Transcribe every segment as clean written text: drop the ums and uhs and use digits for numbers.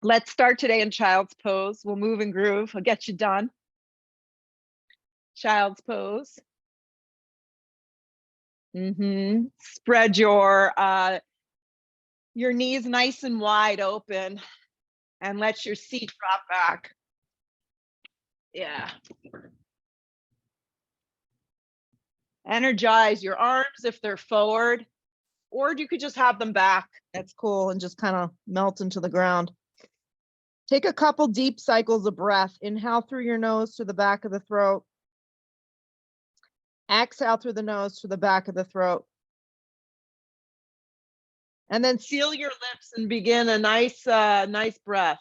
Let's start today in child's pose. We'll move and groove. I'll get you done. Child's pose. Spread your knees nice and wide open and let your seat drop back. Yeah. Energize your arms if they're forward, or you could just have them back. That's cool, and just kind of melt into the ground. Take a couple deep cycles of breath. Inhale through your nose to the back of the throat. Exhale through the nose to the back of the throat. And then seal your lips and begin a nice breath.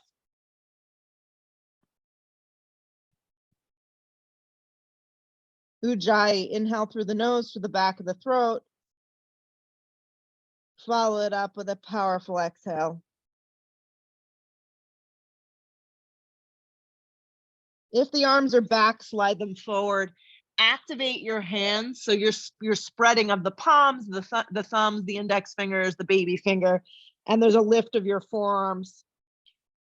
Ujjayi, inhale through the nose to the back of the throat. Follow it up with a powerful exhale. If the arms are back, slide them forward. Activate your hands. So you're spreading of the palms, the thumbs, the index fingers, the baby finger, and there's a lift of your forearms.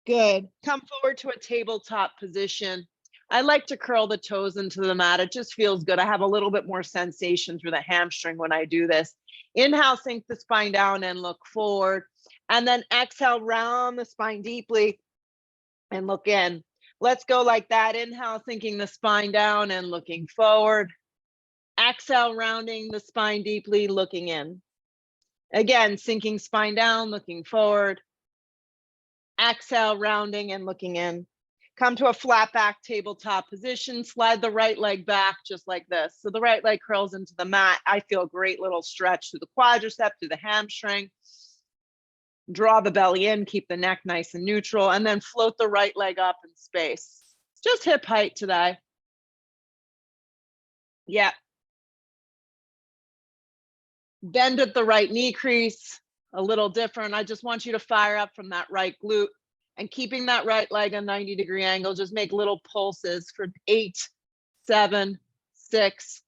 Good. Come forward to a tabletop position. I like to curl the toes into the mat. It just feels good. I have a little bit more sensation through the hamstring when I do this. Inhale, sink the spine down and look forward. And then exhale, round the spine deeply and look in. Let's go like that. Inhale, sinking the spine down and looking forward. Exhale, rounding the spine deeply, looking in. Again, sinking spine down, looking forward. Exhale, rounding and looking in. Come to a flat back tabletop position. Slide the right leg back just like this. So the right leg curls into the mat. I feel a great little stretch through the quadricep, through the hamstring. Draw the belly in, keep the neck nice and neutral, and then float the right leg up in space. Just hip height today. Yeah. Bend at the right knee crease, a little different. I just want you to fire up from that right glute. And keeping that right leg a 90-degree angle, just make little pulses for 8, 7, 6,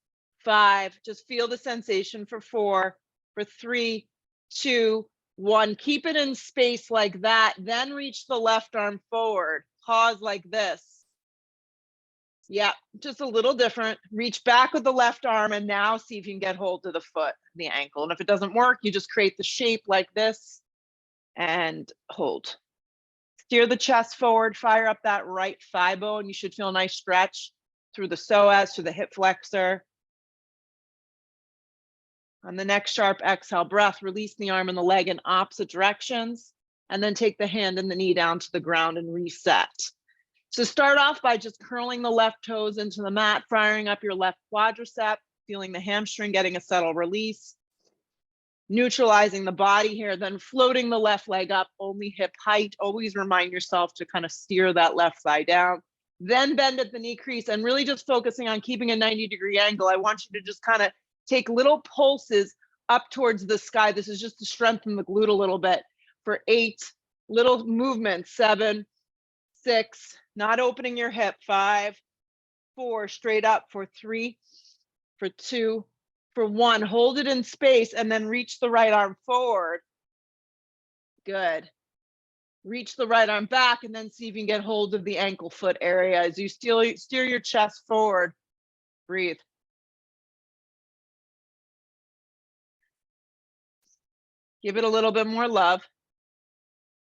5. Just feel the sensation for 4, for 3, 2, 1. Keep it in space like that. Then reach the left arm forward. Pause like this. Yeah, just a little different. Reach back with the left arm and now see if you can get hold to the foot, the ankle. And if it doesn't work, you just create the shape like this and hold. Steer the chest forward, fire up that right thigh bone. You should feel a nice stretch through the psoas, through the hip flexor. On the next sharp exhale breath, release the arm and the leg in opposite directions, and then take the hand and the knee down to the ground and reset. So start off by just curling the left toes into the mat, firing up your left quadricep, feeling the hamstring getting a subtle release. Neutralizing the body here, then floating the left leg up, only hip height. Always remind yourself to kind of steer that left thigh down. Then bend at the knee crease and really just focusing on keeping a 90-degree angle. I want you to just kind of take little pulses up towards the sky. This is just to strengthen the glute a little bit. For 8, little movements. 7, 6, not opening your hip. 5, 4, straight up. For 3, for 2, for 1, hold it in space and then reach the right arm forward. Good. Reach the right arm back and then see if you can get hold of the ankle foot area as you steer your chest forward. Breathe. Give it a little bit more love.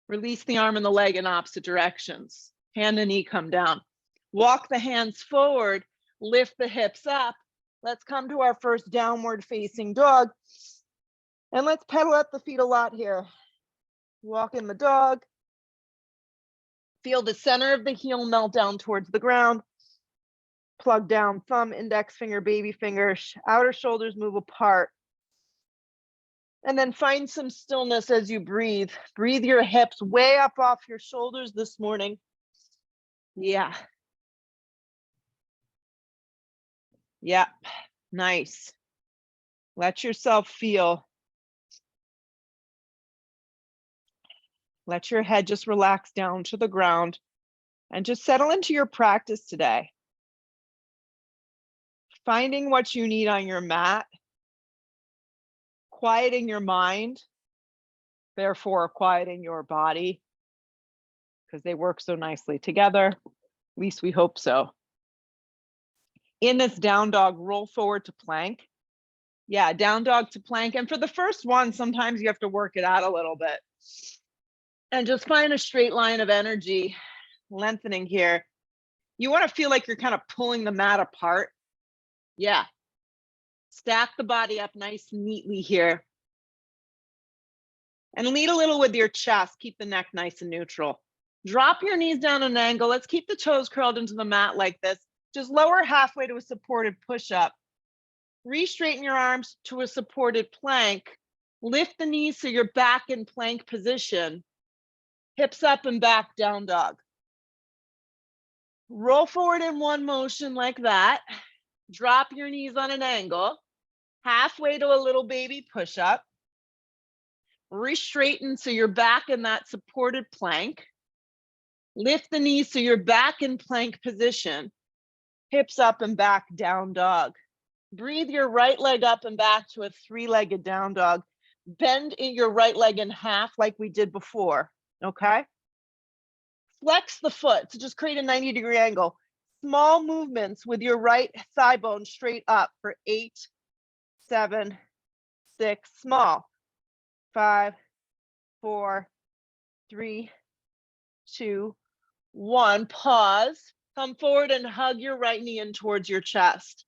Release the arm and the leg in opposite directions. Hand and knee come down. Walk the hands forward, lift the hips up. Let's come to our first downward facing dog. And let's pedal at the feet a lot here. Walk in the dog. Feel the center of the heel melt down towards the ground. Plug down, thumb, index finger, baby finger, outer shoulders move apart. And then find some stillness as you breathe. Breathe your hips way up off your shoulders this morning. Yeah. Yep, nice. Let yourself feel. Let your head just relax down to the ground and just settle into your practice today. Finding what you need on your mat, quieting your mind, therefore quieting your body, because they work so nicely together. At least we hope so. In this down dog, roll forward to plank. Yeah, down dog to plank. And for the first one, sometimes you have to work it out a little bit. And just find a straight line of energy, lengthening here. You want to feel like you're kind of pulling the mat apart. Yeah. Stack the body up nice and neatly here. And lead a little with your chest. Keep the neck nice and neutral. Drop your knees down an angle. Let's keep the toes curled into the mat like this. Just lower halfway to a supported push-up. Re-straighten your arms to a supported plank. Lift the knees so you're back in plank position. Hips up and back, down dog. Roll forward in one motion like that. Drop your knees on an angle. Halfway to a little baby push-up. Re-straighten so you're back in that supported plank. Lift the knees so you're back in plank position. Hips up and back, down dog. Breathe your right leg up and back to a three-legged down dog. Bend in your right leg in half like we did before, okay? Flex the foot to just create a 90-degree angle. Small movements with your right thigh bone straight up for 8, 7, 6, small. 5, 4, 3, 2, 1. Pause. Come forward and hug your right knee in towards your chest.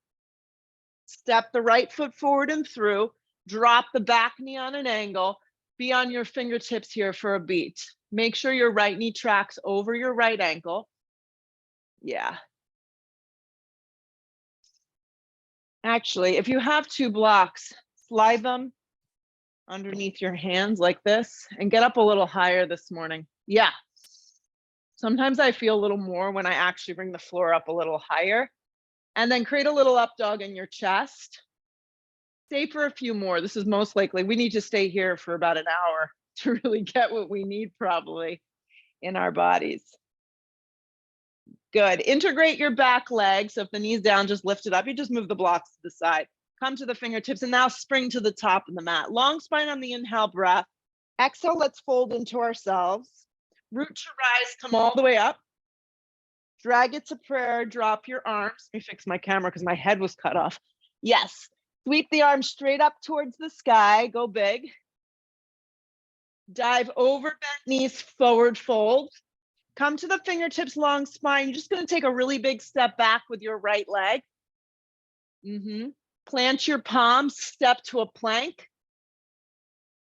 Step the right foot forward and through. Drop the back knee on an angle. Be on your fingertips here for a beat. Make sure your right knee tracks over your right ankle. Yeah. Actually, if you have 2 blocks, slide them underneath your hands like this and get up a little higher this morning. Yeah. Sometimes I feel a little more when I actually bring the floor up a little higher. And then create a little up dog in your chest. Stay for a few more. This is most likely, we need to stay here for about an hour to really get what we need probably in our bodies. Good. Integrate your back leg. So if the knee's down, just lift it up. You just move the blocks to the side. Come to the fingertips and now spring to the top of the mat. Long spine on the inhale breath. Exhale, let's fold into ourselves. Root to rise, come all the way up. Drag it to prayer, drop your arms. Let me fix my camera because my head was cut off. Yes. Sweep the arms straight up towards the sky. Go big. Dive over, bent knees, forward fold. Come to the fingertips, long spine. You're just going to take a really big step back with your right leg. Plant your palms, step to a plank.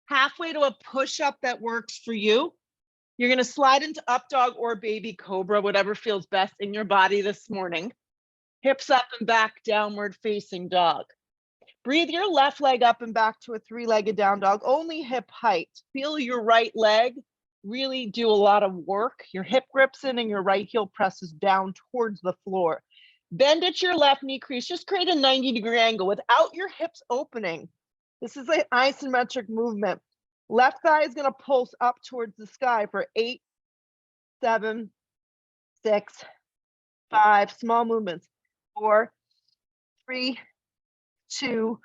Halfway to a push-up that works for you. You're going to slide into up dog or baby cobra, whatever feels best in your body this morning. Hips up and back, downward facing dog. Breathe your left leg up and back to a three-legged down dog, only hip height. Feel your right leg really do a lot of work. Your hip grips in and your right heel presses down towards the floor. Bend at your left knee crease. Just create a 90-degree angle without your hips opening. This is an isometric movement. Left thigh is going to pulse up towards the sky for 8, 7, 6, 5, small movements. 4, 3, 2,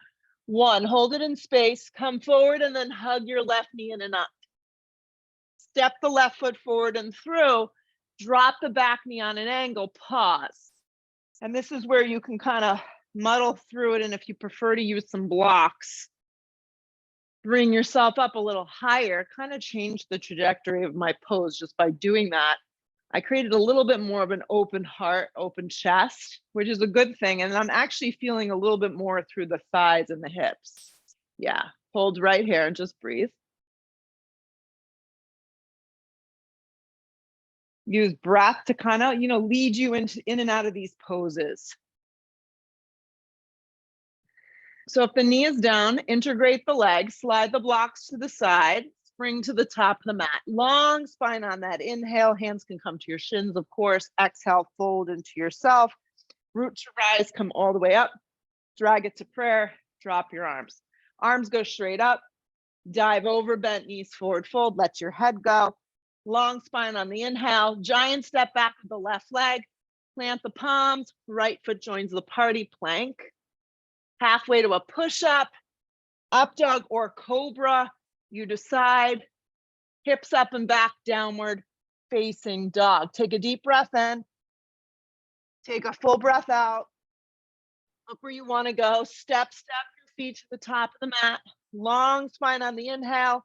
1. Hold it in space. Come forward and then hug your left knee in and up. Step the left foot forward and through. Drop the back knee on an angle. Pause. And this is where you can kind of muddle through it. And if you prefer to use some blocks, bring yourself up a little higher, kind of change the trajectory of my pose just by doing that. I created a little bit more of an open heart, open chest, which is a good thing. And I'm actually feeling a little bit more through the thighs and the hips. Yeah, hold right here and just breathe. Use breath to kind of, lead you in and out of these poses. So if the knee is down, integrate the legs, slide the blocks to the side, spring to the top of the mat. Long spine on that. Inhale, hands can come to your shins, of course. Exhale, fold into yourself. Root to rise, come all the way up. Drag it to prayer, drop your arms. Arms go straight up. Dive over, bent knees, forward fold. Let your head go. Long spine on the inhale. Giant step back with the left leg. Plant the palms. Right foot joins the party, plank. Halfway to a push-up, up dog or cobra, you decide. Hips up and back, downward facing dog. Take a deep breath in. Take a full breath out. Look where you want to go. Step your feet to the top of the mat. Long spine on the inhale.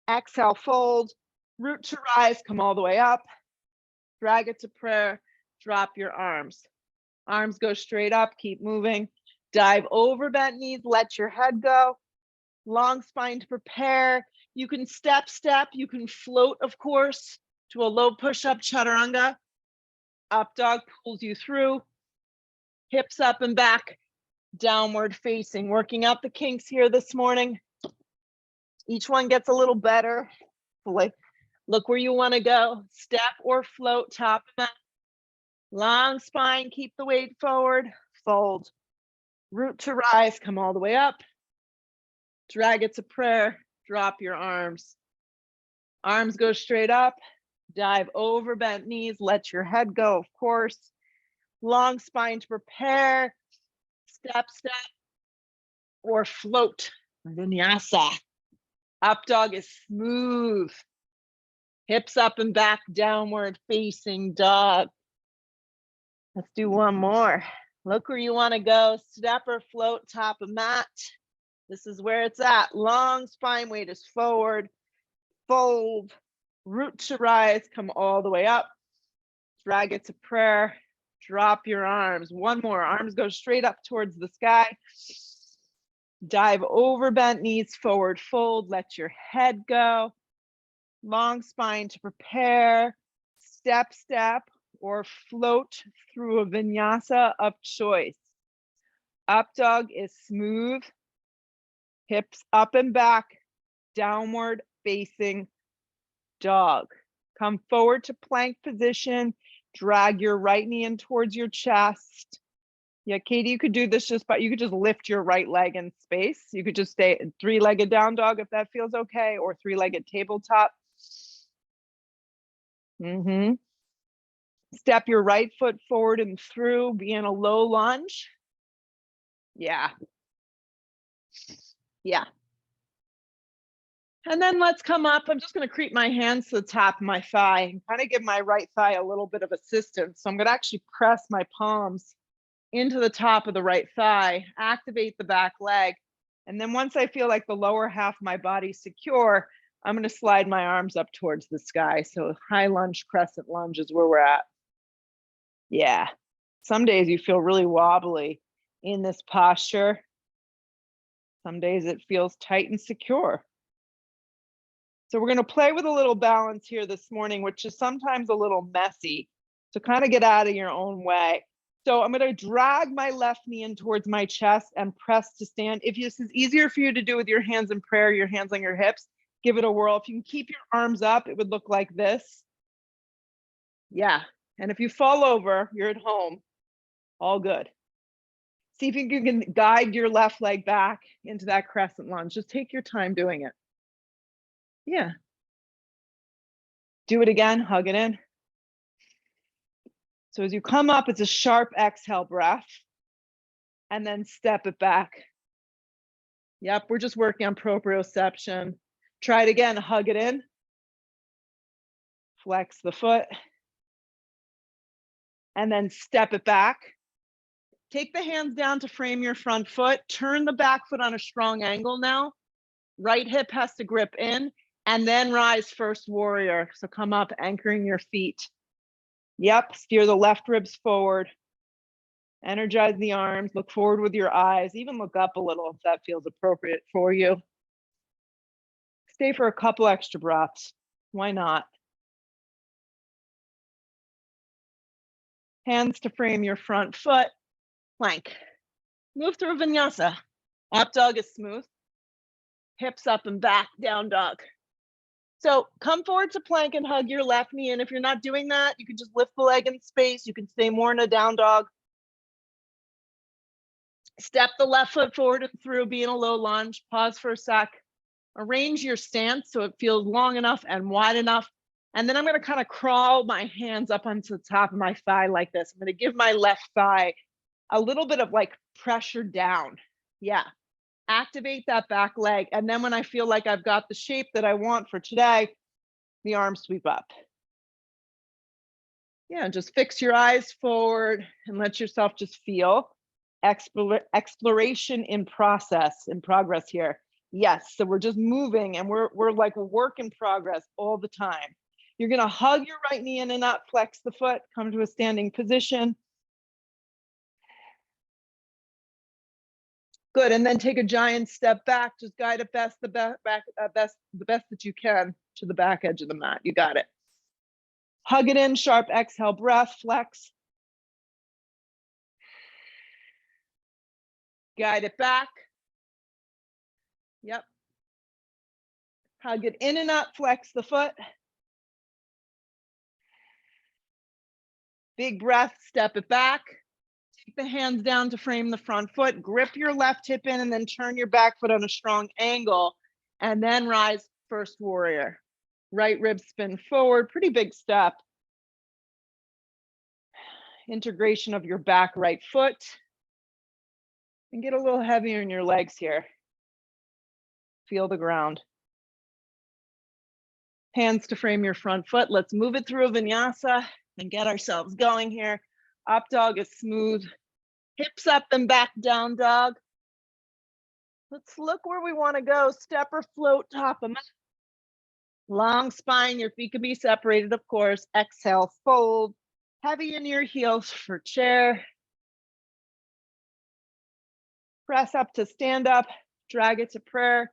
Exhale, fold. Root to rise, come all the way up. Drag it to prayer. Drop your arms. Arms go straight up, keep moving. Dive over bent knees, let your head go. Long spine to prepare. You can step. You can float, of course, to a low push-up chaturanga. Up dog pulls you through. Hips up and back, downward facing. Working out the kinks here this morning. Each one gets a little better. Look where you want to go. Step or float, top of mat. Long spine, keep the weight forward. Fold. Root to rise, come all the way up. Drag it to prayer. Drop your arms. Arms go straight up. Dive over bent knees. Let your head go, of course. Long spine to prepare. Step, or float. Vinyasa. Up dog is smooth. Hips up and back, downward facing dog. Let's do one more. Look where you want to go. Step or float, top of mat. This is where it's at. Long spine, weight is forward. Fold. Root to rise, come all the way up. Drag it to prayer. Drop your arms. One more. Arms go straight up towards the sky. Dive over bent knees, forward fold. Let your head go. Long spine to prepare. Step, or float through a vinyasa of choice. Up dog is smooth. Hips up and back, downward facing dog. Come forward to plank position. Drag your right knee in towards your chest. Yeah, Katie, you could do this you could just lift your right leg in space. You could just stay three-legged down dog if that feels okay, or three-legged tabletop. Step your right foot forward and through, be in a low lunge. Yeah. And then let's come up. I'm just going to creep my hands to the top of my thigh and kind of give my right thigh a little bit of assistance. So I'm going to actually press my palms into the top of the right thigh, activate the back leg. And then once I feel like the lower half of my body's secure, I'm going to slide my arms up towards the sky. So high lunge, crescent lunge is where we're at. Yeah. Some days you feel really wobbly in this posture. Some days it feels tight and secure. So we're going to play with a little balance here this morning, which is sometimes a little messy. So kind of get out of your own way. So I'm going to drag my left knee in towards my chest and press to stand. If this is easier for you to do with your hands in prayer, your hands on your hips, give it a whirl. If you can keep your arms up, it would look like this. Yeah. And if you fall over, you're at home. All good. See if you can guide your left leg back into that crescent lunge. Just take your time doing it. Yeah. Do it again, hug it in. So as you come up, it's a sharp exhale breath, and then step it back. Yep, we're just working on proprioception. Try it again, hug it in. Flex the foot. And then step it back. Take the hands down to frame your front foot. Turn the back foot on a strong angle now. Right hip has to grip in, and then rise first warrior. So come up, anchoring your feet. Yep, steer the left ribs forward. Energize the arms, look forward with your eyes, even look up a little if that feels appropriate for you. Stay for a couple extra breaths. Why not? Hands to frame your front foot. Plank. Move through vinyasa. Up dog is smooth. Hips up and back, down dog. So come forward to plank and hug your left knee. And if you're not doing that, you can just lift the leg in space. You can stay more in a down dog. Step the left foot forward and through, be in a low lunge. Pause for a sec. Arrange your stance so it feels long enough and wide enough. And then I'm going to kind of crawl my hands up onto the top of my thigh like this. I'm going to give my left thigh a little bit of like pressure down. Yeah. Activate that back leg. And then when I feel like I've got the shape that I want for today, the arms sweep up. Yeah, just fix your eyes forward and let yourself just feel. Exploration in progress here. Yes, so we're just moving and we're like a work in progress all the time. You're gonna hug your right knee in and up, flex the foot, come to a standing position. Good, and then take a giant step back. Just guide it the best that you can to the back edge of the mat. You got it. Hug it in, sharp exhale, breath, flex. Guide it back. Yep. Hug it in and up, flex the foot. Big breath, step it back. Take the hands down to frame the front foot. Grip your left hip in and then turn your back foot on a strong angle. And then rise, first warrior. Right rib spin forward, pretty big step. Integration of your back right foot. And get a little heavier in your legs here. Feel the ground. Hands to frame your front foot. Let's move it through a vinyasa and get ourselves going here. Up dog is smooth. Hips up and back, down dog. Let's look where we want to go. Step or float, top of mat. Long spine, your feet can be separated, of course. Exhale, fold. Heavy in your heels for chair. Press up to stand up. Drag it to prayer.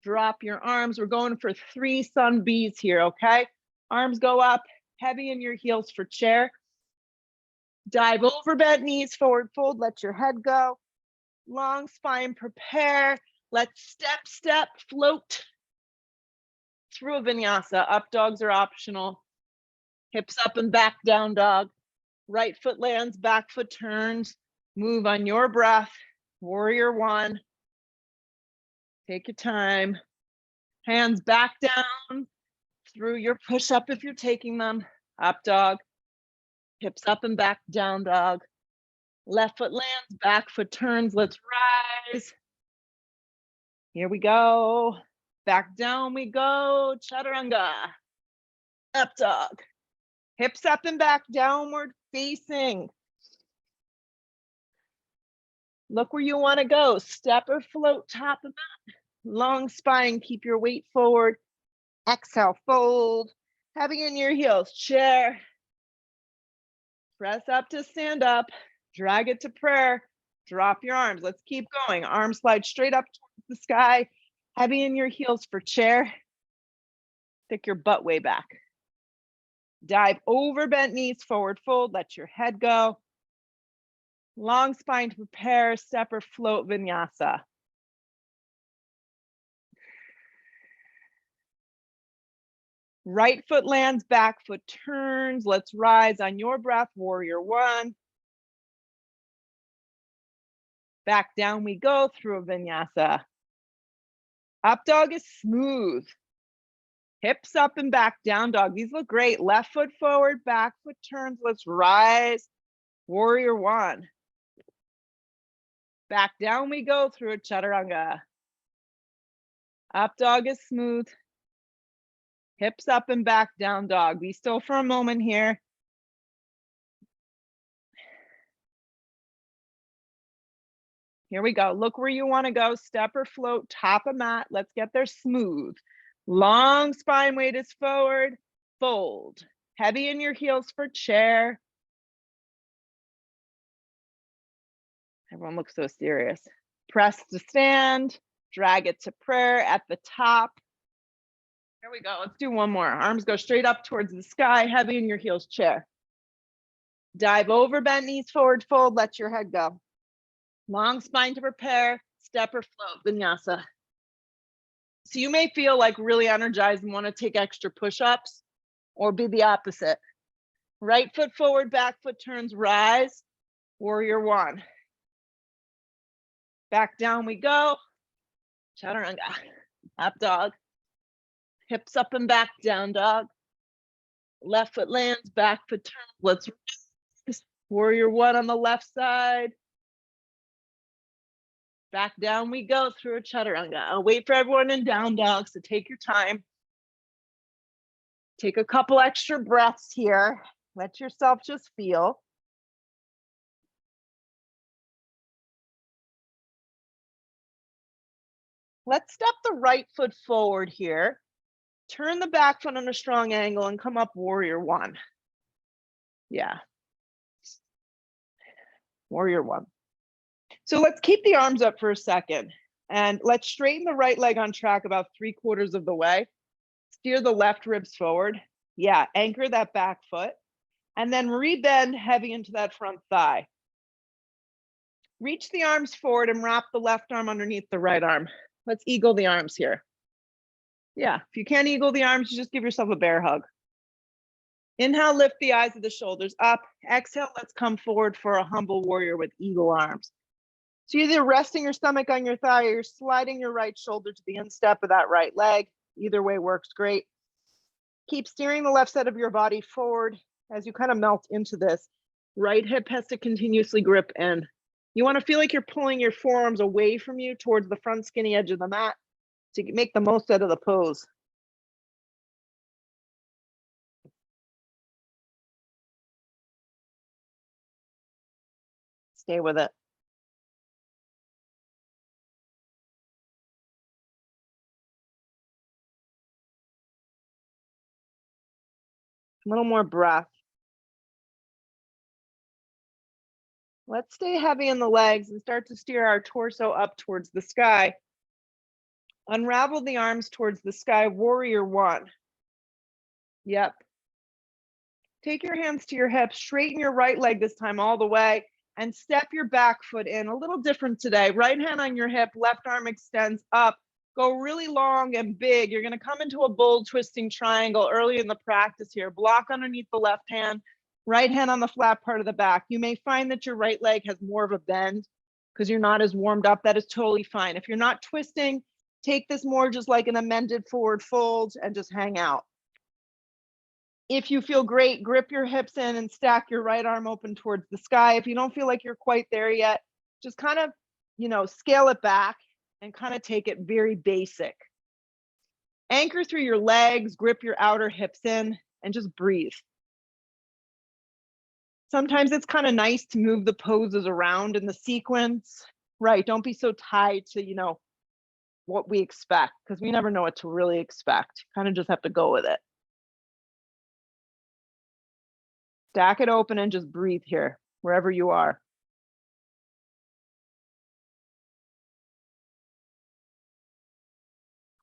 Drop your arms. We're going for 3 sun Bs here, okay? Arms go up, heavy in your heels for chair. Dive over, bent knees, forward fold, let your head go. Long spine, prepare. Let's step, float through a vinyasa. Up dogs are optional. Hips up and back, down dog. Right foot lands, back foot turns. Move on your breath. Warrior 1. Take your time. Hands back down through your push-up if you're taking them. Up dog. Hips up and back, down dog. Left foot lands, back foot turns. Let's rise. Here we go. Back down we go. Chaturanga. Up dog. Hips up and back, downward facing. Look where you want to go. Step or float, top of mat. Long spine, keep your weight forward. Exhale, fold. Heavy in your heels, chair. Press up to stand up. Drag it to prayer. Drop your arms. Let's keep going. Arms slide straight up towards the sky. Heavy in your heels for chair. Stick your butt way back. Dive over, bent knees, forward fold. Let your head go. Long spine to prepare, step or float vinyasa. Right foot lands, back foot turns. Let's rise on your breath, warrior 1. Back down we go through a vinyasa. Up dog is smooth. Hips up and back, down dog. These look great. Left foot forward, back foot turns. Let's rise, warrior 1. Back down we go through a chaturanga. Up dog is smooth. Hips up and back, down dog. Be still for a moment here. Here we go. Look where you want to go. Step or float, top of mat. Let's get there smooth. Long spine, weight is forward. Fold. Heavy in your heels for chair. Everyone looks so serious. Press to stand. Drag it to prayer at the top. Here we go. Let's do one more. Arms go straight up towards the sky. Heavy in your heels, chair. Dive over, bent knees, forward fold. Let your head go. Long spine to prepare. Step or float, vinyasa. So you may feel like really energized and want to take extra push-ups, or be the opposite. Right foot forward, back foot turns, rise, warrior 1. Back down we go. Chaturanga. Up dog. Hips up and back, down dog. Left foot lands, back foot turns. Let's rise. Warrior 1 on the left side. Back down we go through a chaturanga. I'll wait for everyone in down dog, so take your time. Take a couple extra breaths here. Let yourself just feel. Let's step the right foot forward here. Turn the back foot on a strong angle and come up warrior one. Yeah. Warrior one. So let's keep the arms up for a second and let's straighten the right leg on track about 3/4 of the way. Steer the left ribs forward. Yeah, anchor that back foot and then rebend heavy into that front thigh. Reach the arms forward and wrap the left arm underneath the right arm. Let's eagle the arms here. Yeah, if you can't eagle the arms, you just give yourself a bear hug. Inhale, lift the eyes of the shoulders up. Exhale, let's come forward for a humble warrior with eagle arms. So you're either resting your stomach on your thigh or you're sliding your right shoulder to the instep of that right leg. Either way works great. Keep steering the left side of your body forward as you kind of melt into this. Right hip has to continuously grip in. You want to feel like you're pulling your forearms away from you towards the front skinny edge of the mat to make the most out of the pose. Stay with it. A little more breath. Let's stay heavy in the legs and start to steer our torso up towards the sky. Unravel the arms towards the sky, warrior one. Yep. Take your hands to your hips, straighten your right leg this time all the way, and step your back foot in. A little different today. Right hand on your hip, left arm extends up. Go really long and big. You're going to come into a bull twisting triangle early in the practice here. Block underneath the left hand, right hand on the flat part of the back. You may find that your right leg has more of a bend because you're not as warmed up. That is totally fine. If you're not twisting, take this more just like an amended forward fold and just hang out. If you feel great, grip your hips in and stack your right arm open towards the sky. If you don't feel like you're quite there yet, just kind of, scale it back and kind of take it very basic. Anchor through your legs, grip your outer hips in, and just breathe. Sometimes it's kind of nice to move the poses around in the sequence. Right, don't be so tied to, what we expect, because we never know what to really expect. Kind of just have to go with it. Stack it open and just breathe here, wherever you are.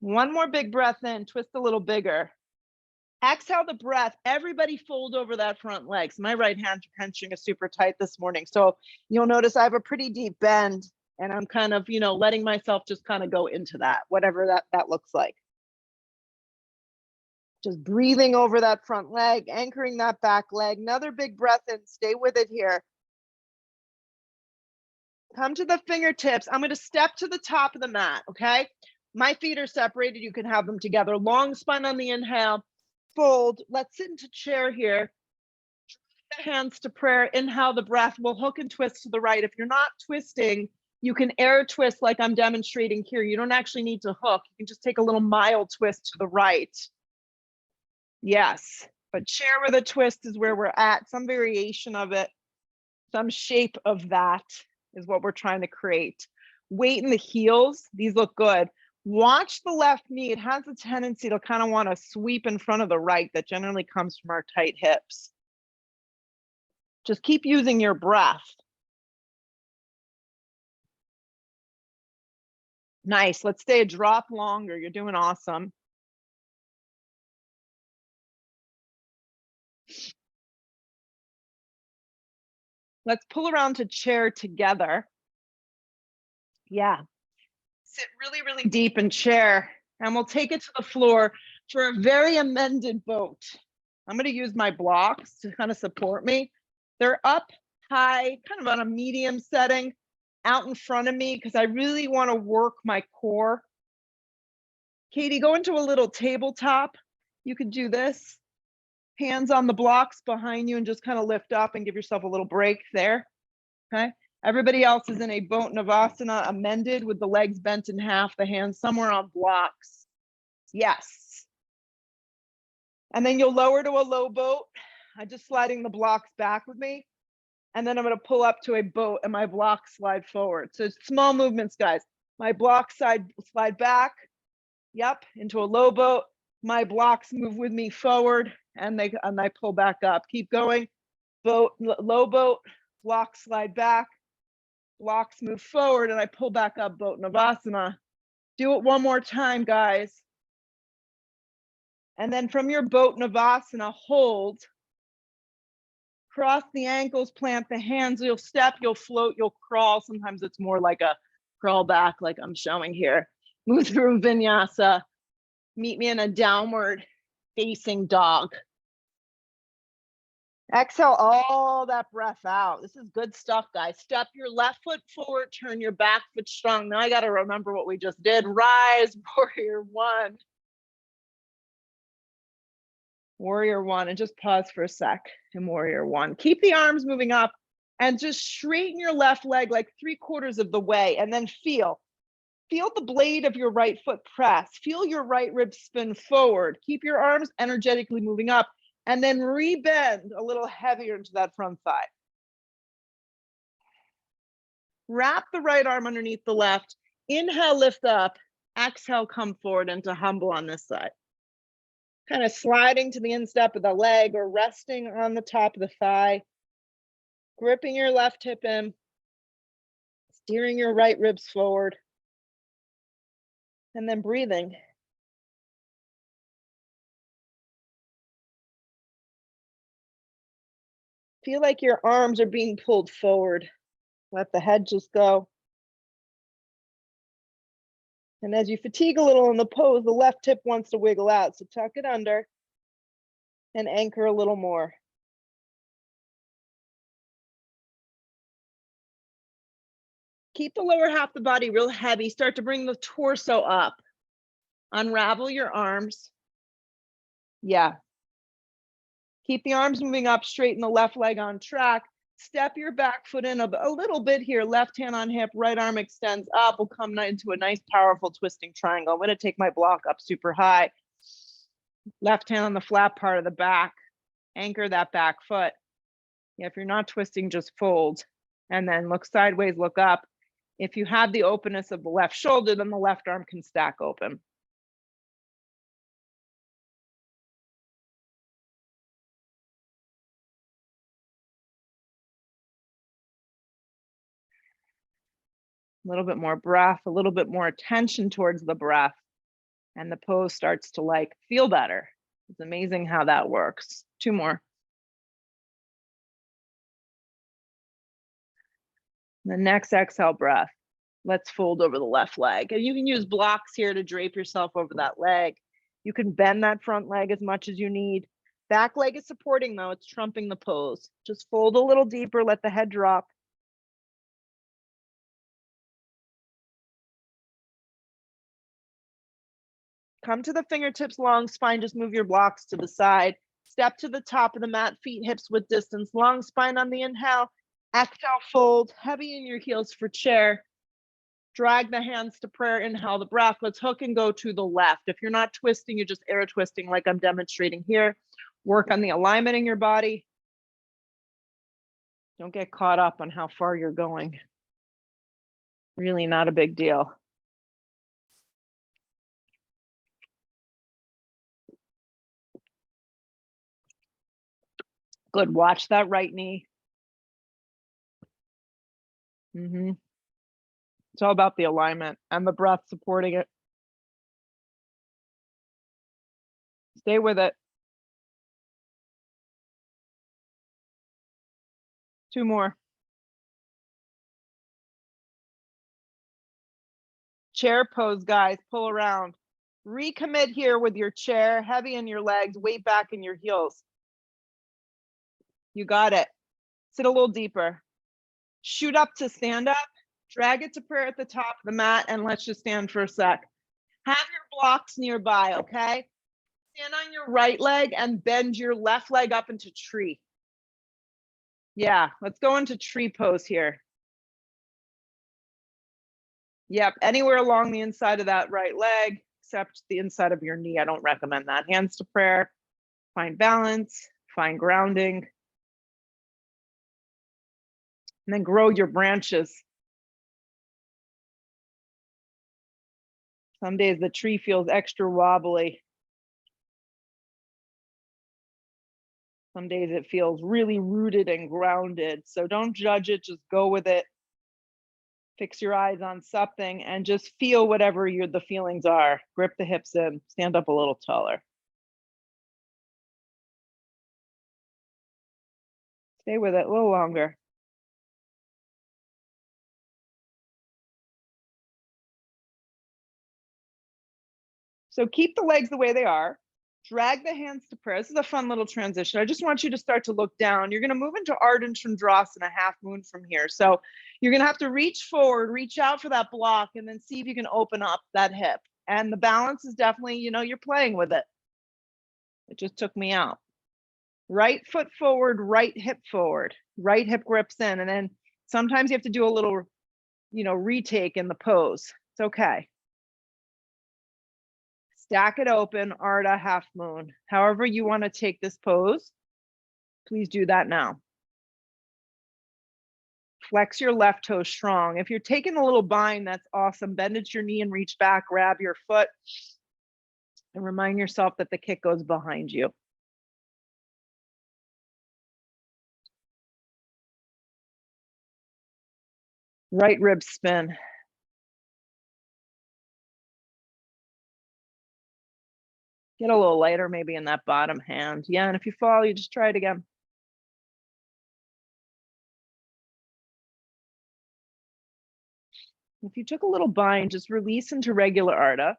One more big breath in, twist a little bigger. Exhale the breath. Everybody fold over that front leg. So my right hand hamstring is super tight this morning. So you'll notice I have a pretty deep bend and I'm kind of, letting myself just kind of go into that, whatever that looks like. Just breathing over that front leg, anchoring that back leg. Another big breath in, stay with it here. Come to the fingertips. I'm going to step to the top of the mat, okay? My feet are separated. You can have them together. Long spine on the inhale. Fold. Let's sit into chair here. The hands to prayer. Inhale the breath. We'll hook and twist to the right. If you're not twisting, you can air twist like I'm demonstrating here. You don't actually need to hook. You can just take a little mild twist to the right. Yes, but chair with a twist is where we're at. Some variation of it, some shape of that is what we're trying to create. Weight in the heels. These look good. Watch the left knee. It has a tendency to kind of want to sweep in front of the right. That generally comes from our tight hips. Just keep using your breath. Nice. Let's stay a drop longer. You're doing awesome. Let's pull around to chair together. Yeah. Sit really, really deep in chair, and we'll take it to the floor for a very amended boat. I'm going to use my blocks to kind of support me. They're up high, kind of on a medium setting, out in front of me, because I really want to work my core. Katie, go into a little tabletop. You could do this. Hands on the blocks behind you and just kind of lift up and give yourself a little break there. Okay. Everybody else is in a boat Navasana, amended with the legs bent in half, the hands somewhere on blocks. Yes. And then you'll lower to a low boat. I'm just sliding the blocks back with me. And then I'm going to pull up to a boat and my blocks slide forward. So small movements, guys. My blocks slide back. Yep, into a low boat. My blocks move with me forward and I pull back up. Keep going. Boat, low boat, blocks slide back. Blocks move forward and I pull back up, boat Navasana. Do it one more time, guys. And then from your boat Navasana, hold. Cross the ankles, plant the hands, you'll step, you'll float, you'll crawl. Sometimes it's more like a crawl back like I'm showing here. Move through vinyasa. Meet me in a downward facing dog. Exhale all that breath out. This is good stuff, guys. Step your left foot forward, turn your back foot strong. Now I got to remember what we just did. Rise, warrior one. Warrior one, and just pause for a sec in warrior one. Keep the arms moving up and just straighten your left leg like 3/4 of the way, and then feel the blade of your right foot press. Feel your right rib spin forward. Keep your arms energetically moving up, and then rebend a little heavier into that front thigh. Wrap the right arm underneath the left. Inhale, lift up. Exhale, come forward into humble on this side. Kind of sliding to the instep of the leg or resting on the top of the thigh. Gripping your left hip in. Steering your right ribs forward. And then breathing. Feel like your arms are being pulled forward. Let the head just go. And as you fatigue a little in the pose, the left hip wants to wiggle out. So tuck it under and anchor a little more. Keep the lower half of the body real heavy. Start to bring the torso up. Unravel your arms. Yeah. Keep the arms moving up, straighten the left leg on track. Step your back foot in a little bit here. Left hand on hip, right arm extends up. We'll come into a nice, powerful twisting triangle. I'm going to take my block up super high. Left hand on the flat part of the back. Anchor that back foot. If you're not twisting, just fold. And then look sideways, look up. If you have the openness of the left shoulder, then the left arm can stack open. A little bit more breath, a little bit more attention towards the breath, and the pose starts to like feel better. It's amazing how that works. 2 more. The next exhale breath, let's fold over the left leg. And you can use blocks here to drape yourself over that leg. You can bend that front leg as much as you need. Back leg is supporting though, it's trumping the pose. Just fold a little deeper, let the head drop. Come to the fingertips, long spine, just move your blocks to the side. Step to the top of the mat, feet, hips width distance, long spine on the inhale. Exhale, fold, heavy in your heels for chair. Drag the hands to prayer, inhale the breath. Let's hook and go to the left. If you're not twisting, you're just air twisting like I'm demonstrating here. Work on the alignment in your body. Don't get caught up on how far you're going. Really not a big deal. Good, watch that right knee. It's all about the alignment and the breath supporting it. Stay with it. 2 more. Chair pose, guys, pull around. Recommit here with your chair, heavy in your legs, weight back in your heels. You got it. Sit a little deeper. Shoot up to stand up. Drag it to prayer at the top of the mat, and let's just stand for a sec. Have your blocks nearby, okay? Stand on your right leg and bend your left leg up into tree. Yeah, let's go into tree pose here. Yep, anywhere along the inside of that right leg, except the inside of your knee. I don't recommend that. Hands to prayer, find balance, Find grounding. And then grow your branches. Some days the tree feels extra wobbly. Some days it feels really rooted and grounded. So don't judge it, just go with it. Fix your eyes on something and just feel whatever the feelings are. Grip the hips in, stand up a little taller. Stay with it a little longer. So keep the legs the way they are. Drag the hands to prayer. This is a fun little transition. I just want you to start to look down. You're going to move into Ardha Chandrasana, half moon from here. So you're going to have to reach forward, reach out for that block, and then see if you can open up that hip. And the balance is definitely, you're playing with it. It just took me out. Right foot forward, right hip forward, right hip grips in. And then sometimes you have to do a little, retake in the pose. It's okay. Stack it open, Ardha, half moon. However you want to take this pose, please do that now. Flex your left toe strong. If you're taking a little bind, that's awesome. Bend at your knee and reach back, grab your foot, and remind yourself that the kick goes behind you. Right rib spin. Get a little lighter maybe in that bottom hand. Yeah, and if you fall, you just try it again. If you took a little bind, just release into regular Ardha.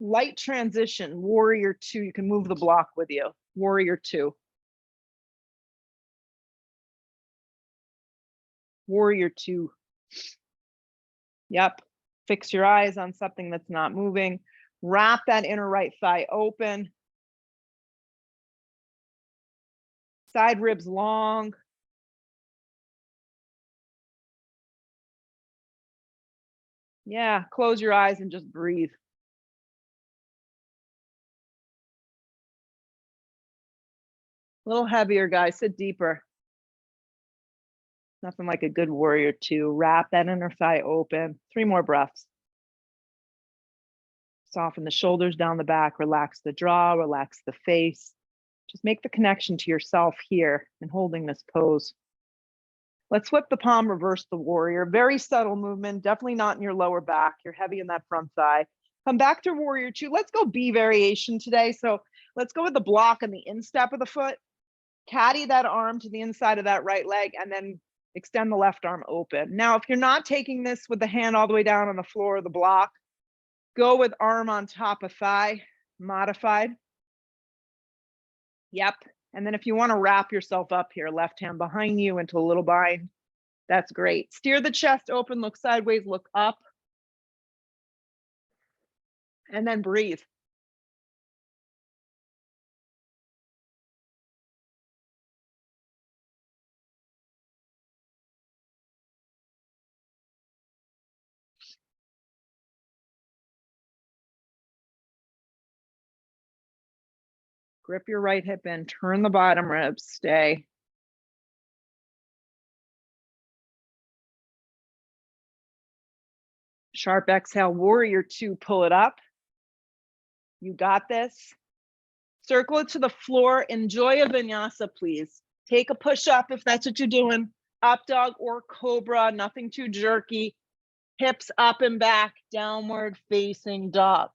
Light transition, warrior 2. You can move the block with you. Warrior 2. Warrior 2. Yep. Fix your eyes on something that's not moving. Wrap that inner right thigh open. Side ribs long. Yeah, close your eyes and just breathe. A little heavier, guys. Sit deeper. Nothing like a good warrior 2. Wrap that inner thigh open. 3 more breaths. Soften the shoulders down the back. Relax the jaw. Relax the face. Just make the connection to yourself here in holding this pose. Let's flip the palm, reverse the warrior. Very subtle movement, definitely not in your lower back. You're heavy in that front thigh. Come back to warrior 2. Let's go B variation today. So let's go with the block and the instep of the foot. Caddy that arm to the inside of that right leg and then extend the left arm open. Now, if you're not taking this with the hand all the way down on the floor of the block, go with arm on top of thigh, modified. Yep. And then if you want to wrap yourself up here, left hand behind you into a little bind, that's great. Steer the chest open, look sideways, look up. And then breathe. Grip your right hip in, turn the bottom ribs, stay. Sharp exhale, warrior 2, pull it up. You got this. Circle it to the floor. Enjoy a vinyasa, please. Take a push up if that's what you're doing. Up dog or cobra, nothing too jerky. Hips up and back, downward facing dog.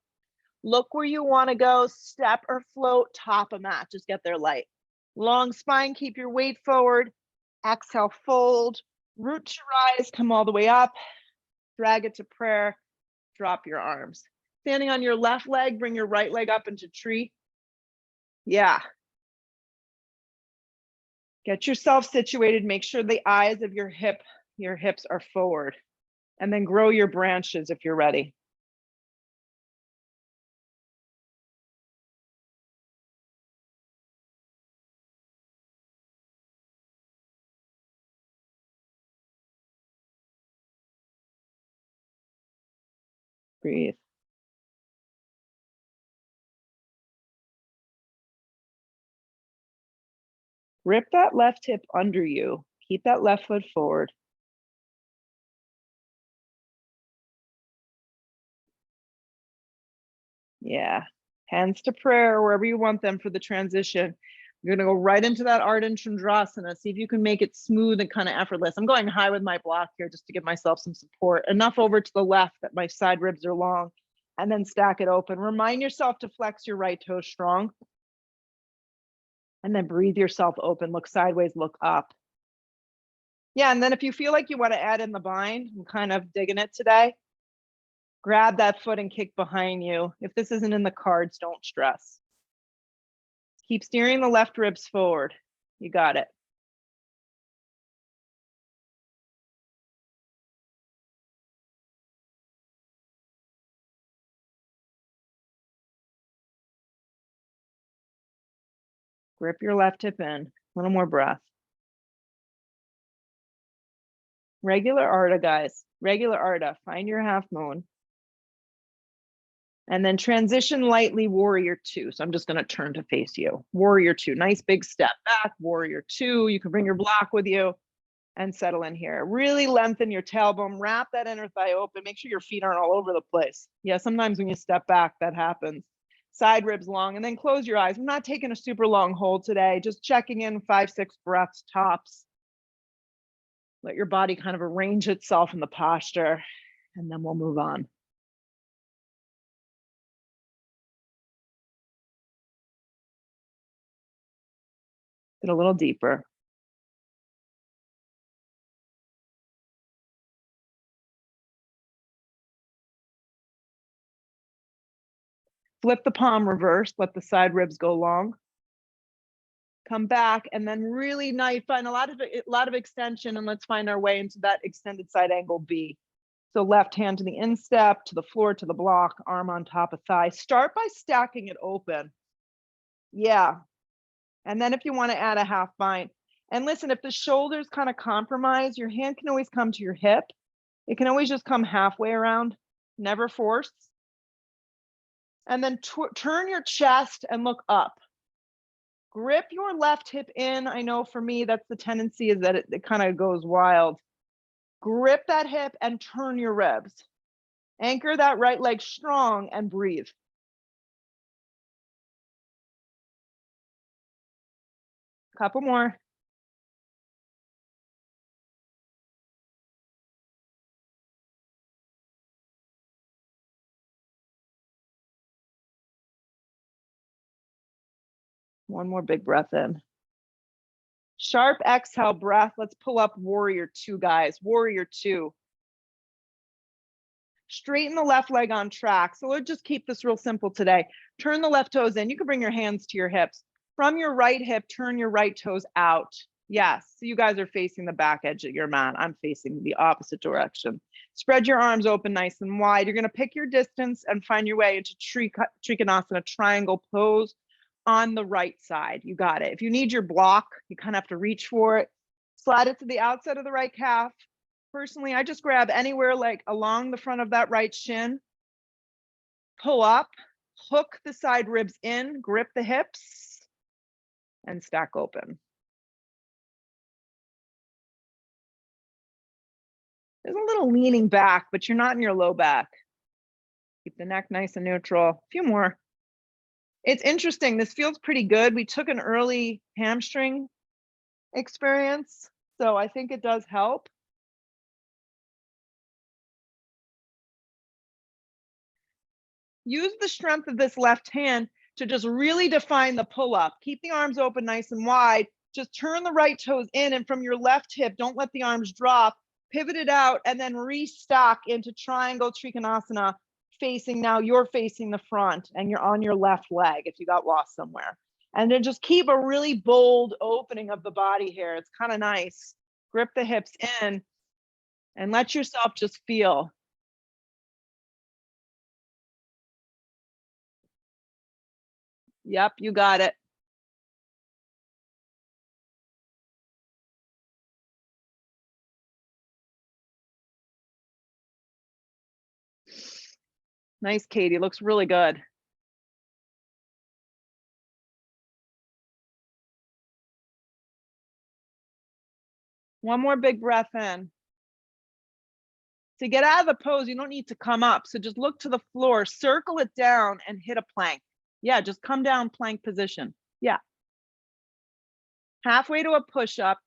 Look where you want to go, step or float, top of mat. Just get there light. Long spine, keep your weight forward. Exhale, fold. Root your eyes, come all the way up. Drag it to prayer. Drop your arms. Standing on your left leg, bring your right leg up into tree. Yeah. Get yourself situated. Make sure the eyes of your hips are forward. And then grow your branches if you're ready. Breathe. Grip that left hip under you. Keep that left foot forward. Yeah, hands to prayer, wherever you want them for the transition. You're gonna go right into that Ardha Chandrasana. See if you can make it smooth and kind of effortless. I'm going high with my block here just to give myself some support. Enough over to the left that my side ribs are long, and then stack it open. Remind yourself to flex your right toe strong. And then breathe yourself open, look sideways, look up. Yeah, and then if you feel like you want to add in the bind, I'm kind of digging it today. Grab that foot and kick behind you. If this isn't in the cards, don't stress. Keep steering the left ribs forward. You got it. Grip your left hip in. A little more breath. Regular Ardha, guys. Regular Ardha. Find your half moon. And then transition lightly, warrior two. So I'm just going to turn to face you. Warrior two. Nice big step back. Warrior two. You can bring your block with you and settle in here. Really lengthen your tailbone. Wrap that inner thigh open. Make sure your feet aren't all over the place. Yeah, sometimes when you step back, that happens. Side ribs long, and then close your eyes. I'm not taking a super long hold today. Just checking in 5-6 breaths tops. Let your body kind of arrange itself in the posture, and then we'll move on. Get a little deeper. Flip the palm reverse, let the side ribs go long. Come back, and then really nice, find a lot of extension, and let's find our way into that extended side angle B. So left hand to the instep, to the floor, to the block, arm on top of thigh. Start by stacking it open. Yeah. And then if you want to add a half bind. And listen, if the shoulders kind of compromise, your hand can always come to your hip. It can always just come halfway around, never force. And then turn your chest and look up. Grip your left hip in. I know for me, that's the tendency, is that it kind of goes wild. Grip that hip and turn your ribs. Anchor that right leg strong and breathe. Couple more. One more big breath in. Sharp exhale breath. Let's pull up warrior two, guys. Warrior two. Straighten the left leg on track. So we'll just keep this real simple today. Turn the left toes in. You can bring your hands to your hips. From your right hip, turn your right toes out. Yes, so you guys are facing the back edge of your mat. I'm facing the opposite direction. Spread your arms open nice and wide. You're going to pick your distance and find your way into Trikonasana, triangle pose on the right side. You got it. If you need your block, you kind of have to reach for it. Slide it to the outside of the right calf. Personally, I just grab anywhere like along the front of that right shin, pull up, hook the side ribs in, grip the hips, and stack open. There's a little leaning back, but you're not in your low back. Keep the neck nice and neutral. A few more. It's interesting. This feels pretty good. We took an early hamstring experience, so I think it does help. Use the strength of this left hand to just really define the pull up. Keep the arms open nice and wide. Just turn the right toes in, and from your left hip, don't let the arms drop. Pivot it out and then restock into triangle Trikonasana, facing, now you're facing the front and you're on your left leg if you got lost somewhere. And then just keep a really bold opening of the body here. It's kind of nice. Grip the hips in and let yourself just feel. Yep, you got it. Nice, Katie. Looks really good. One more big breath in. To get out of the pose, you don't need to come up. So just look to the floor, circle it down and hit a plank. Yeah, just come down plank position. Yeah. Halfway to a push-up.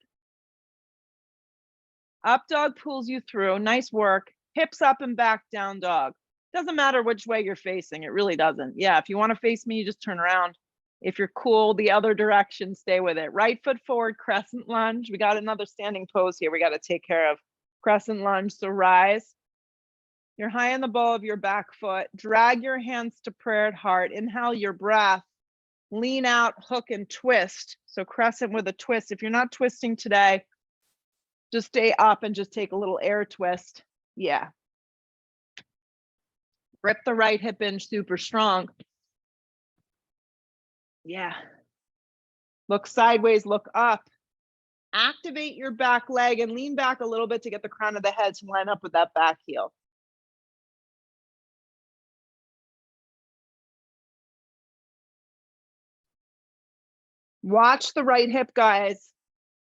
Up dog pulls you through. Nice work. Hips up and back, down dog. Doesn't matter which way you're facing. It really doesn't. Yeah, if you want to face me, you just turn around. If you're cool, the other direction, stay with it. Right foot forward, crescent lunge. We got another standing pose here we got to take care of. Crescent lunge, so rise. You're high on the ball of your back foot. Drag your hands to prayer at heart. Inhale your breath. Lean out, hook, and twist. So crescent with a twist. If you're not twisting today, just stay up and just take a little air twist. Yeah. Rip the right hip in super strong. Yeah. Look sideways, look up. Activate your back leg and lean back a little bit to get the crown of the head to line up with that back heel. Watch the right hip, guys.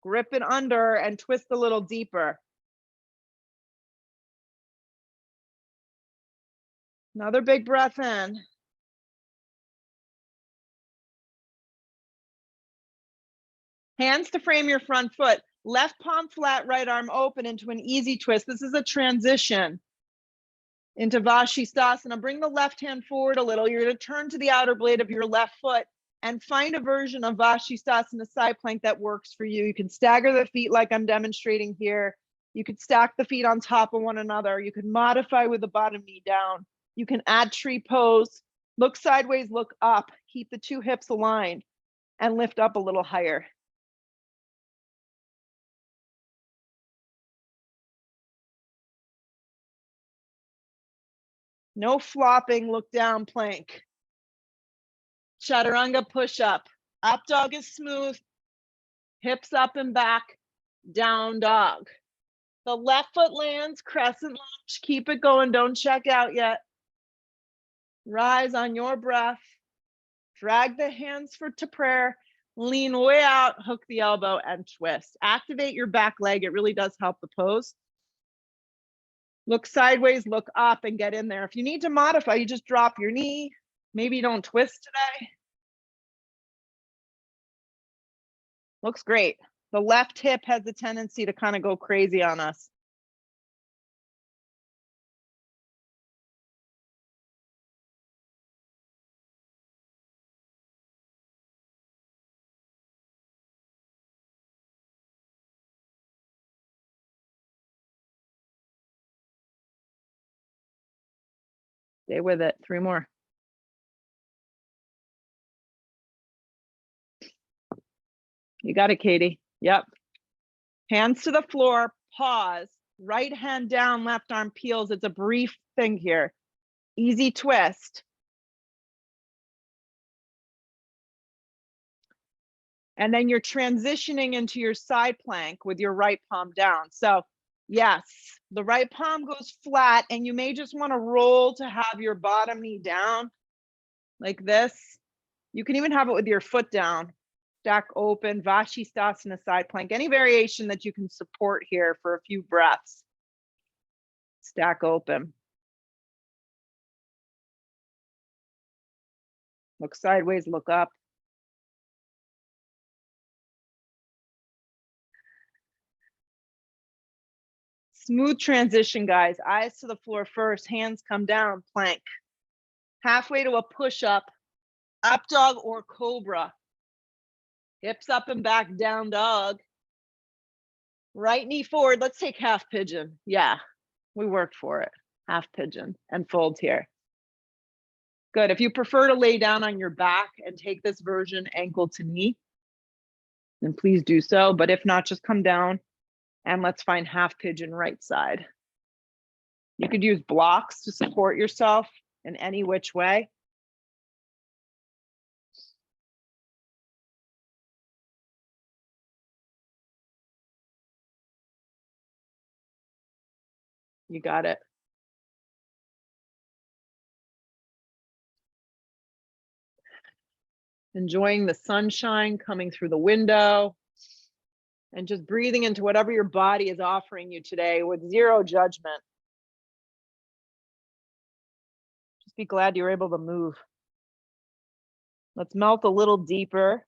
Grip it under and twist a little deeper. Another big breath in. Hands to frame your front foot. Left palm flat, right arm open into an easy twist. This is a transition into Vashisthasana. Bring the left hand forward a little. You're going to turn to the outer blade of your left foot and find a version of Vashisthasana side plank that works for you. You can stagger the feet like I'm demonstrating here. You could stack the feet on top of one another. You could modify with the bottom knee down. You can add tree pose. Look sideways, look up. Keep the two hips aligned and lift up a little higher. No flopping, look down plank. Chaturanga push-up. Up dog is smooth. Hips up and back, down dog. The left foot lands, crescent lunge. Keep it going, don't check out yet. Rise on your breath. Drag the hands to prayer. Lean way out, hook the elbow and twist. Activate your back leg, it really does help the pose. Look sideways, look up and get in there. If you need to modify, you just drop your knee. Maybe you don't twist today. Looks great. The left hip has a tendency to kind of go crazy on us. Stay with it. 3 more. You got it, Katie. Yep. Hands to the floor, pause. Right hand down, left arm peels. It's a brief thing here. Easy twist. And then you're transitioning into your side plank with your right palm down. So yes, the right palm goes flat and you may just want to roll to have your bottom knee down like this. You can even have it with your foot down. Stack open, Vashisthasana side plank, any variation that you can support here for a few breaths. Stack open. Look sideways, look up. Smooth transition, guys. Eyes to the floor first, hands come down, plank. Halfway to a push-up, up dog or cobra. Hips up and back, down dog. Right knee forward. Let's take half pigeon. Yeah, we worked for it. Half pigeon and fold here. Good. If you prefer to lay down on your back and take this version ankle to knee, then please do so. But if not, just come down and let's find half pigeon right side. You could use blocks to support yourself in any which way. You got it. Enjoying the sunshine coming through the window. And just breathing into whatever your body is offering you today with zero judgment. Just be glad you were able to move. Let's melt a little deeper.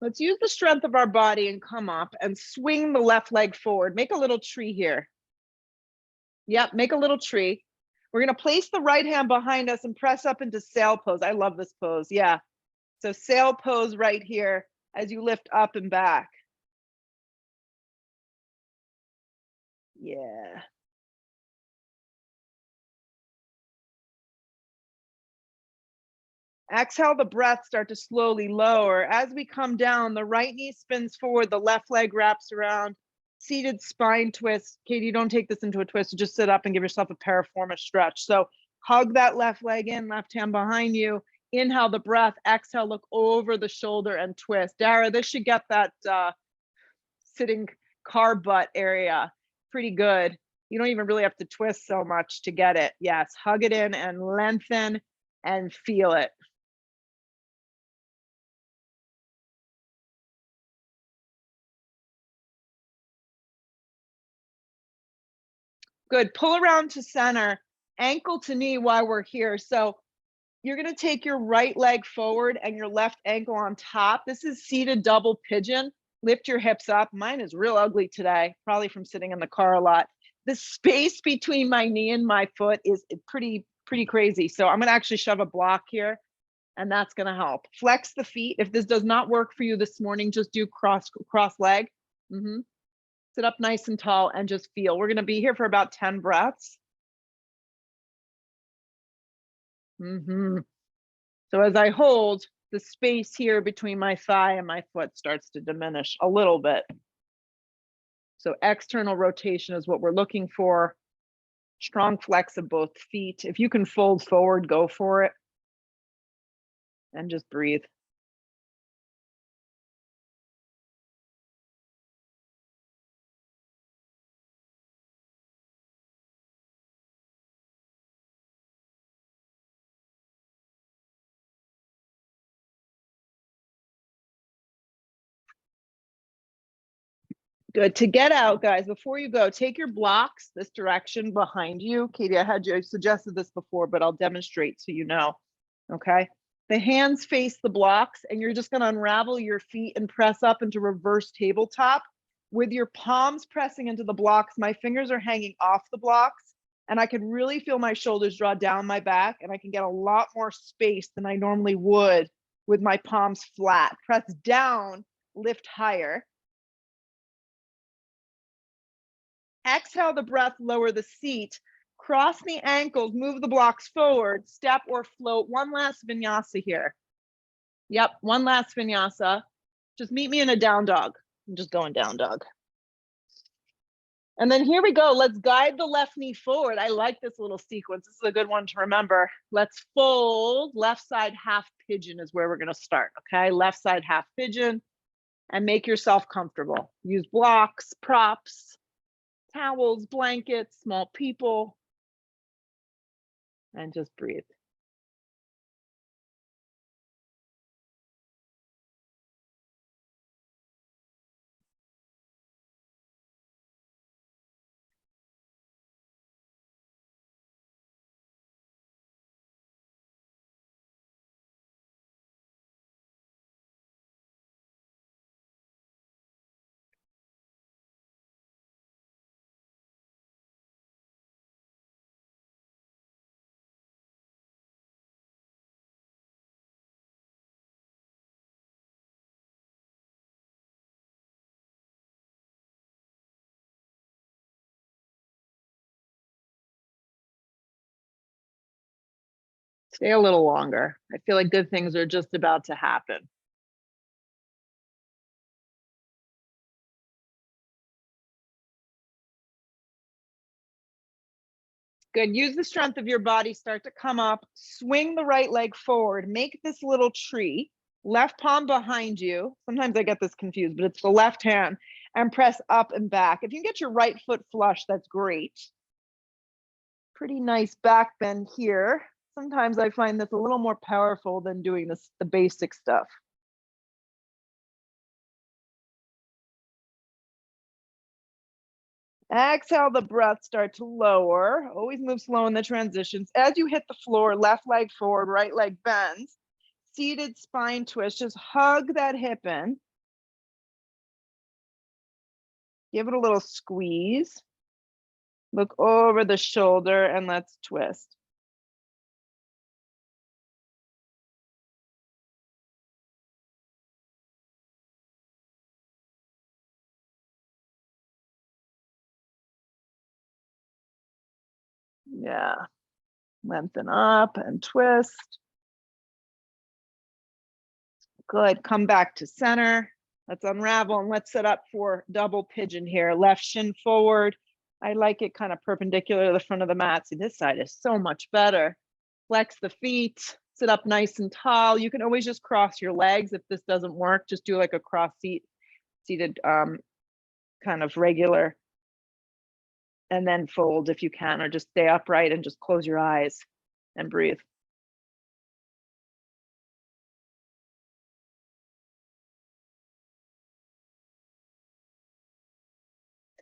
Let's use the strength of our body and come up and swing the left leg forward. Make a little tree here. Yep, make a little tree. We're gonna place the right hand behind us and press up into sail pose. I love this pose, yeah. So sail pose right here as you lift up and back. Yeah. Exhale the breath, start to slowly lower. As we come down, the right knee spins forward, the left leg wraps around, seated spine twist. Katie, don't take this into a twist, just sit up and give yourself a piriformis stretch. So hug that left leg in, left hand behind you. Inhale the breath, exhale, look over the shoulder and twist. Dara, this should get that sitting car butt area pretty good. You don't even really have to twist so much to get it. Yes, hug it in and lengthen and feel it. Good. Pull around to center, ankle to knee while we're here. So you're going to take your right leg forward and your left ankle on top. This is seated double pigeon. Lift your hips up. Mine is real ugly today, probably from sitting in the car a lot. The space between my knee and my foot is pretty crazy. So I'm going to actually shove a block here, and that's going to help. Flex the feet. If this does not work for you this morning, just do cross leg. Sit up nice and tall and just feel. We're going to be here for about 10 breaths. So as I hold, the space here between my thigh and my foot starts to diminish a little bit. So external rotation is what we're looking for. Strong flex of both feet. If you can fold forward, go for it. And just breathe. Good. To get out, guys, before you go, take your blocks this direction behind you. Katie, I suggested this before, but I'll demonstrate so you know. Okay. The hands face the blocks, and you're just going to unravel your feet and press up into reverse tabletop with your palms pressing into the blocks. My fingers are hanging off the blocks, and I can really feel my shoulders draw down my back, and I can get a lot more space than I normally would with my palms flat. Press down, lift higher. Exhale the breath, lower the seat, cross the ankles, move the blocks forward, step or float. One last vinyasa here. Yep, one last vinyasa. Just meet me in a down dog. I'm just going down dog. And then here we go. Let's guide the left knee forward. I like this little sequence. This is a good one to remember. Let's fold. Left side half pigeon is where we're going to start. Okay, left side half pigeon, and make yourself comfortable. Use blocks, props, towels, blankets, small people, and just breathe. Stay a little longer. I feel like good things are just about to happen. Good. Use the strength of your body. Start to come up. Swing the right leg forward. Make this little tree. Left palm behind you. Sometimes I get this confused, but it's the left hand. And press up and back. If you can get your right foot flush, that's great. Pretty nice back bend here. Sometimes I find this a little more powerful than doing the basic stuff. Exhale the breath, start to lower. Always move slow in the transitions. As you hit the floor, left leg forward, right leg bends. Seated spine twist, just hug that hip in. Give it a little squeeze. Look over the shoulder and let's twist. Yeah, lengthen up and twist. Good, come back to center. Let's unravel and let's set up for double pigeon here. Left shin forward. I like it kind of perpendicular to the front of the mat. See, this side is so much better. Flex the feet, sit up nice and tall. You can always just cross your legs if this doesn't work. Just do like a cross seated kind of regular. And then fold if you can, or just stay upright and just close your eyes and breathe.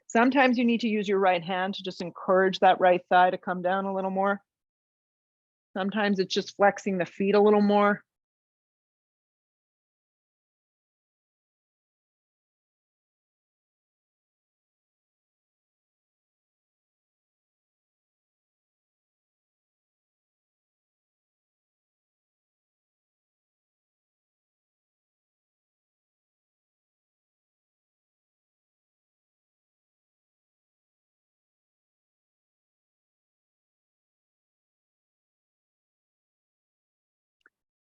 Sometimes you need to use your right hand to just encourage that right thigh to come down a little more. Sometimes it's just flexing the feet a little more.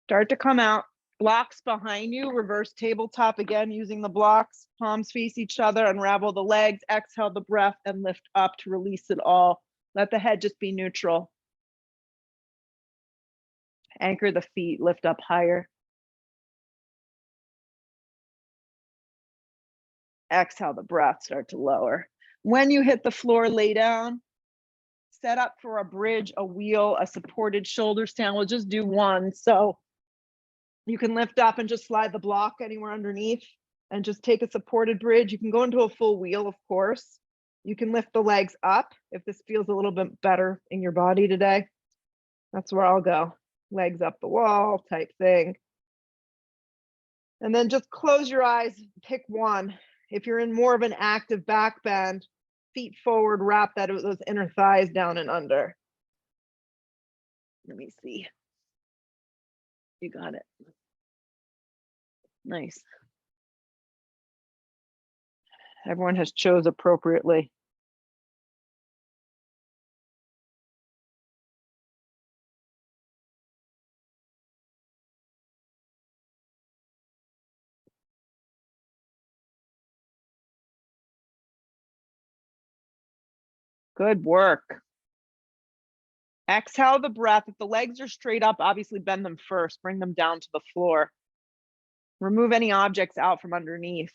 Start to come out. Blocks behind you, reverse tabletop again using the blocks. Palms face each other, unravel the legs, exhale the breath, and lift up to release it all. Let the head just be neutral. Anchor the feet, lift up higher. Exhale the breath, start to lower. When you hit the floor, lay down. Set up for a bridge, a wheel, a supported shoulder stand. We'll just do one. So you can lift up and just slide the block anywhere underneath and just take a supported bridge. You can go into a full wheel, of course. You can lift the legs up if this feels a little bit better in your body today. That's where I'll go. Legs up the wall type thing. And then just close your eyes, pick one. If you're in more of an active back bend, feet forward, wrap those inner thighs down and under. Let me see. You got it. Nice. Everyone has chose appropriately. Good work. Exhale the breath. If the legs are straight up, obviously bend them first. Bring them down to the floor. Remove any objects out from underneath.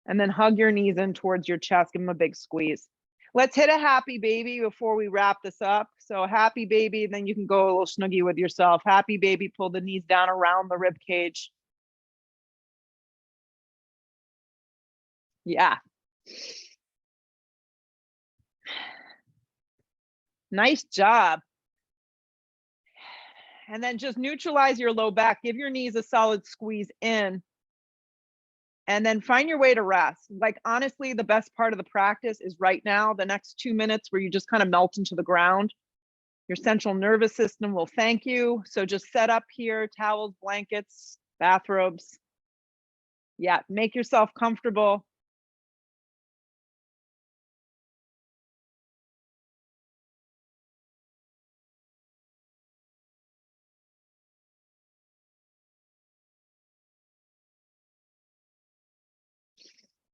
And then hug your knees in towards your chest. Give them a big squeeze. Let's hit a happy baby before we wrap this up. So happy baby, then you can go a little snuggie with yourself. Happy baby, pull the knees down around the rib cage. Yeah. Nice job. And then just neutralize your low back. Give your knees a solid squeeze in. And then find your way to rest. Like, honestly, the best part of the practice is right now, the next 2 minutes where you just kind of melt into the ground. Your central nervous system will thank you. So just set up here, towels, blankets, bathrobes. Yeah, make yourself comfortable.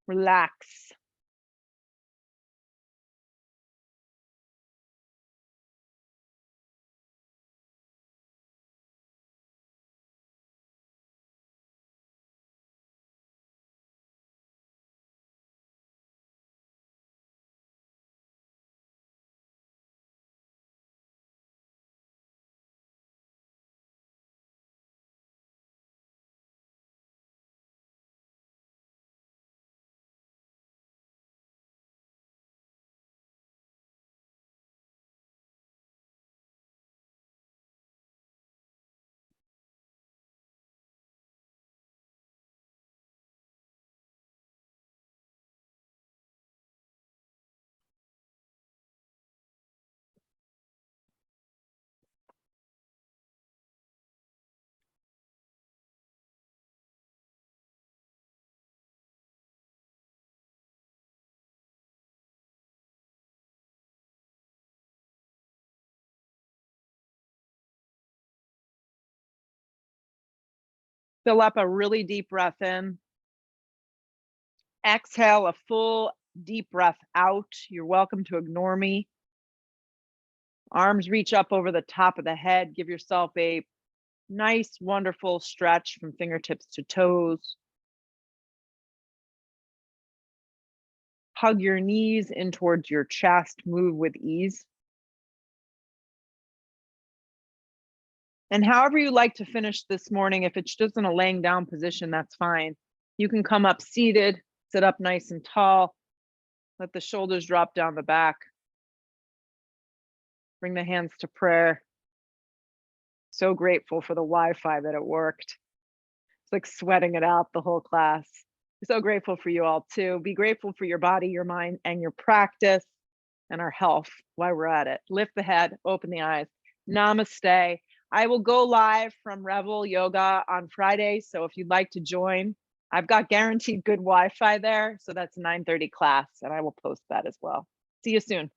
Relax. Fill up a really deep breath in. Exhale a full deep breath out. You're welcome to ignore me. Arms reach up over the top of the head. Give yourself a nice, wonderful stretch from fingertips to toes. Hug your knees in towards your chest. Move with ease. And however you like to finish this morning, if it's just in a laying down position, that's fine. You can come up seated, sit up nice and tall. Let the shoulders drop down the back. Bring the hands to prayer. So grateful for the Wi-Fi that it worked. It's like sweating it out the whole class. So grateful for you all too. Be grateful for your body, your mind, and your practice and our health while we're at it. Lift the head, open the eyes. Namaste. I will go live from Revel Yoga on Friday. So if you'd like to join, I've got guaranteed good Wi-Fi there. So that's 9:30 class, and I will post that as well. See you soon.